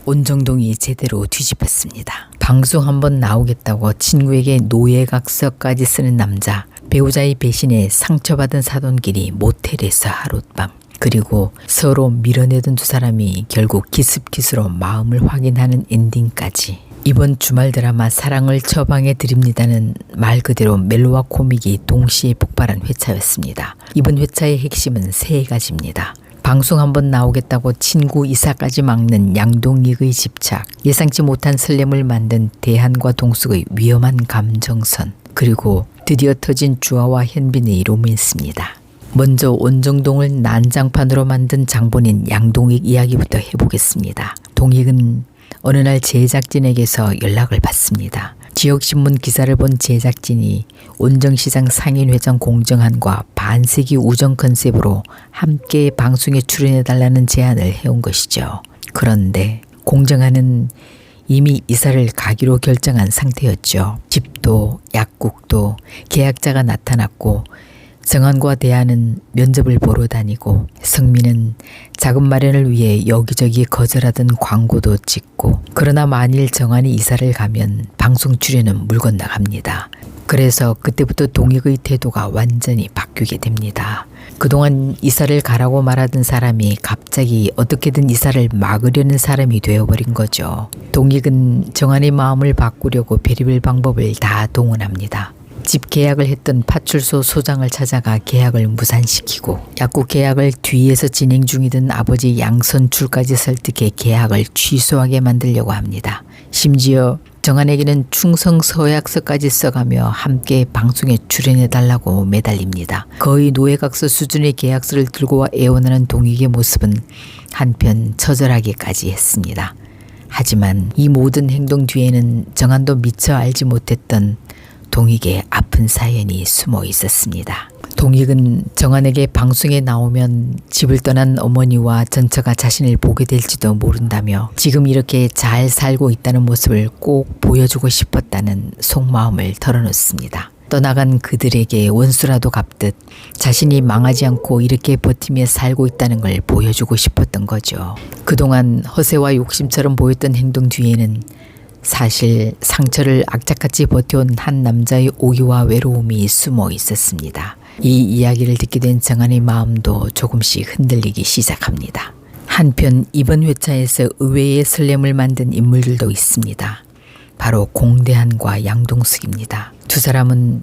온정동이 제대로 뒤집혔습니다. 방송 한번 나오겠다고 친구에게 노예각서까지 쓰는 남자, 배우자의 배신에 상처받은 사돈끼리 모텔에서 하룻밤, 그리고 서로 밀어내던 두 사람이 결국 기습기수로 마음을 확인하는 엔딩까지. 이번 주말 드라마 사랑을 처방해 드립니다는 말 그대로 멜로와 코믹이 동시에 폭발한 회차였습니다. 이번 회차의 핵심은 세 가지입니다. 방송 한번 나오겠다고 친구 이사까지 막는 양동익의 집착, 예상치 못한 설렘을 만든 대한과 동숙의 위험한 감정선, 그리고 드디어 터진 주아와 현빈의 로맨스입니다. 먼저 온정동을 난장판으로 만든 장본인 양동익 이야기부터 해보겠습니다. 동익은 어느 날 제작진에게서 연락을 받습니다. 지역신문 기사를 본 제작진이 온정시장 상인회장 공정한과 반세기 우정 컨셉으로 함께 방송에 출연해달라는 제안을 해온 것이죠. 그런데 공정한은 이미 이사를 가기로 결정한 상태였죠. 집도 약국도 계약자가 나타났고 정한과 대한은 면접을 보러 다니고 성민은 자금 마련을 위해 여기저기 거절하던 광고도 찍고, 그러나 만일 정한이 이사를 가면 방송 출연은 물 건너갑니다. 그래서 그때부터 동익의 태도가 완전히 바뀌게 됩니다. 그동안 이사를 가라고 말하던 사람이 갑자기 어떻게든 이사를 막으려는 사람이 되어버린 거죠. 동익은 정한의 마음을 바꾸려고 별의별 방법을 다 동원합니다. 집 계약을 했던 파출소 소장을 찾아가 계약을 무산시키고, 약국 계약을 뒤에서 진행 중이던 아버지 양선출까지 설득해 계약을 취소하게 만들려고 합니다. 심지어 정한에게는 충성서약서까지 써가며 함께 방송에 출연해달라고 매달립니다. 거의 노예각서 수준의 계약서를 들고 와 애원하는 동익의 모습은 한편 처절하기까지 했습니다. 하지만 이 모든 행동 뒤에는 정한도 미처 알지 못했던 동익의 아픈 사연이 숨어 있었습니다. 동익은 정한에게 방송에 나오면 집을 떠난 어머니와 전처가 자신을 보게 될지도 모른다며 지금 이렇게 잘 살고 있다는 모습을 꼭 보여주고 싶었다는 속마음을 털어놓습니다. 떠나간 그들에게 원수라도 갚듯 자신이 망하지 않고 이렇게 버티며 살고 있다는 걸 보여주고 싶었던 거죠. 그동안 허세와 욕심처럼 보였던 행동 뒤에는 사실 상처를 악착같이 버텨온 한 남자의 오기와 외로움이 숨어 있었습니다. 이 이야기를 듣게 된 정한의 마음도 조금씩 흔들리기 시작합니다. 한편 이번 회차에서 의외의 설렘을 만든 인물들도 있습니다. 바로 공대한과 양동숙입니다. 두 사람은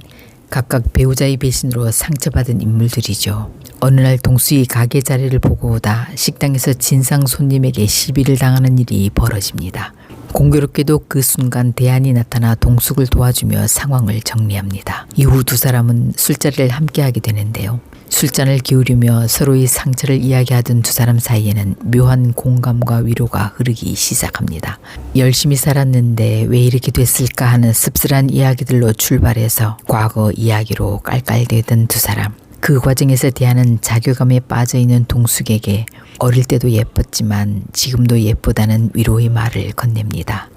각각 배우자의 배신으로 상처받은 인물들이죠. 어느 날 동숙이 가게 자리를 보고 오다 식당에서 진상 손님에게 시비를 당하는 일이 벌어집니다. 공교롭게도 그 순간 대한이 나타나 동숙을 도와주며 상황을 정리합니다. 이후 두 사람은 술자리를 함께하게 되는데요. 술잔을 기울이며 서로의 상처를 이야기하던 두 사람 사이에는 묘한 공감과 위로가 흐르기 시작합니다. 열심히 살았는데 왜 이렇게 됐을까 하는 씁쓸한 이야기들로 출발해서 과거 이야기로 깔깔대던 두 사람. 그 과정에서 대한은 자괴감에 빠져있는 동숙에게 어릴 때도 예뻤지만 지금도 예쁘다는 위로의 말을 건넵니다.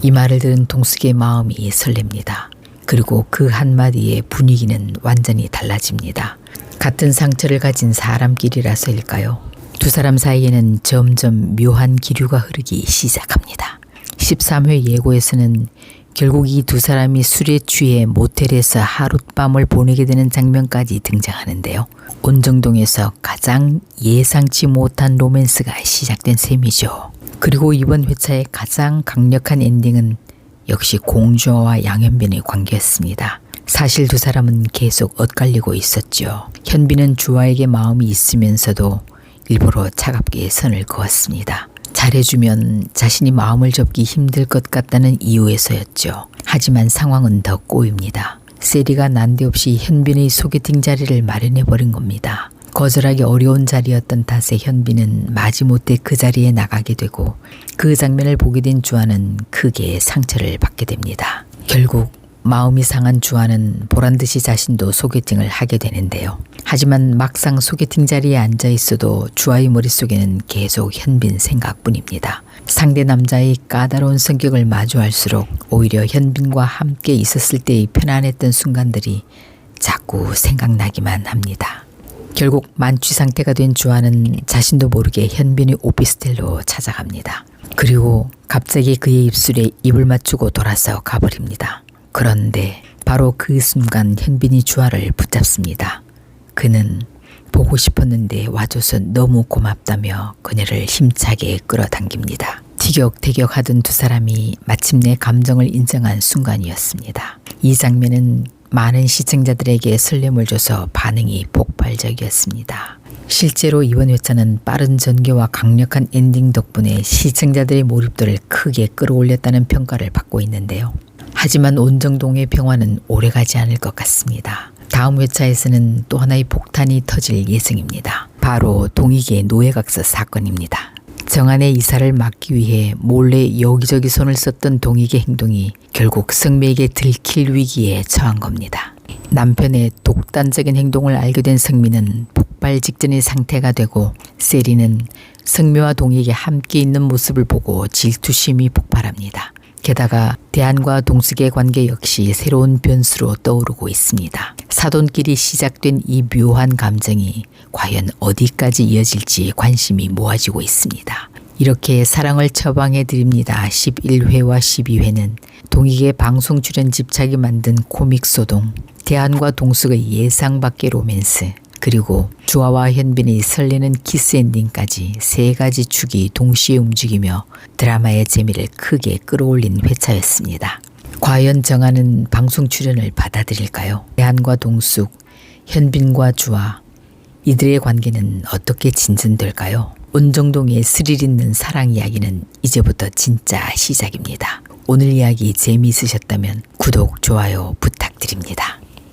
이 말을 들은 동숙의 마음이 설렙니다. 그리고 그 한마디에 분위기는 완전히 달라집니다. 같은 상처를 가진 사람끼리라서일까요? 두 사람 사이에는 점점 묘한 기류가 흐르기 시작합니다. 13회 예고에서는 결국 이 두 사람이 술에 취해 모텔에서 하룻밤을 보내게 되는 장면까지 등장하는데요. 온정동에서 가장 예상치 못한 로맨스가 시작된 셈이죠. 그리고 이번 회차의 가장 강력한 엔딩은 역시 공주와 양현빈의 관계였습니다. 사실 두 사람은 계속 엇갈리고 있었죠. 현빈은 주아에게 마음이 있으면서도 일부러 차갑게 선을 그었습니다. 잘해주면 자신이 마음을 접기 힘들 것 같다는 이유에서였죠. 하지만 상황은 더 꼬입니다. 세리가 난데없이 현빈의 소개팅 자리를 마련해버린 겁니다. 거절하기 어려운 자리였던 탓에 현빈은 마지못해 그 자리에 나가게 되고, 그 장면을 보게 된 주아는 크게 상처를 받게 됩니다. 결국 마음이 상한 주아는 보란듯이 자신도 소개팅을 하게 되는데요. 하지만 막상 소개팅 자리에 앉아 있어도 주아의 머릿속에는 계속 현빈 생각뿐입니다. 상대 남자의 까다로운 성격을 마주할수록 오히려 현빈과 함께 있었을 때의 편안했던 순간들이 자꾸 생각나기만 합니다. 결국 만취 상태가 된 주아는 자신도 모르게 현빈의 오피스텔로 찾아갑니다. 그리고 갑자기 그의 입술에 입을 맞추고 돌아서 가버립니다. 그런데 바로 그 순간 현빈이 주아를 붙잡습니다. 그는 보고 싶었는데 와줘서 너무 고맙다며 그녀를 힘차게 끌어당깁니다. 티격태격하던 두 사람이 마침내 감정을 인정한 순간이었습니다. 이 장면은 많은 시청자들에게 설렘을 줘서 반응이 폭발적이었습니다. 실제로 이번 회차는 빠른 전개와 강력한 엔딩 덕분에 시청자들의 몰입도를 크게 끌어올렸다는 평가를 받고 있는데요. 하지만 온정동의 평화는 오래가지 않을 것 같습니다. 다음 회차에서는 또 하나의 폭탄이 터질 예정입니다. 바로 동익의 노예각서 사건입니다. 정안의 이사를 막기 위해 몰래 여기저기 손을 썼던 동익의 행동이 결국 성미에게 들킬 위기에 처한 겁니다. 남편의 독단적인 행동을 알게 된 성미는 폭발 직전의 상태가 되고 세리는 성미와 동익이 함께 있는 모습을 보고 질투심이 폭발합니다. 게다가 대한과 동숙의 관계 역시 새로운 변수로 떠오르고 있습니다. 사돈끼리 시작된 이 묘한 감정이 과연 어디까지 이어질지 관심이 모아지고 있습니다. 이렇게 사랑을 처방해 드립니다. 11회와 12회는 동익의 방송 출연 집착이 만든 코믹 소동, 대한과 동숙의 예상 밖의 로맨스, 그리고 주아와 현빈의 설레는 키스 엔딩까지 세 가지 축이 동시에 움직이며 드라마의 재미를 크게 끌어올린 회차였습니다. 과연 정아는 방송 출연을 받아들일까요? 대한과 동숙, 현빈과 주아, 이들의 관계는 어떻게 진전될까요? 온정동의 스릴 있는 사랑 이야기는 이제부터 진짜 시작입니다. 오늘 이야기 재미있으셨다면 구독, 좋아요 부탁드립니다.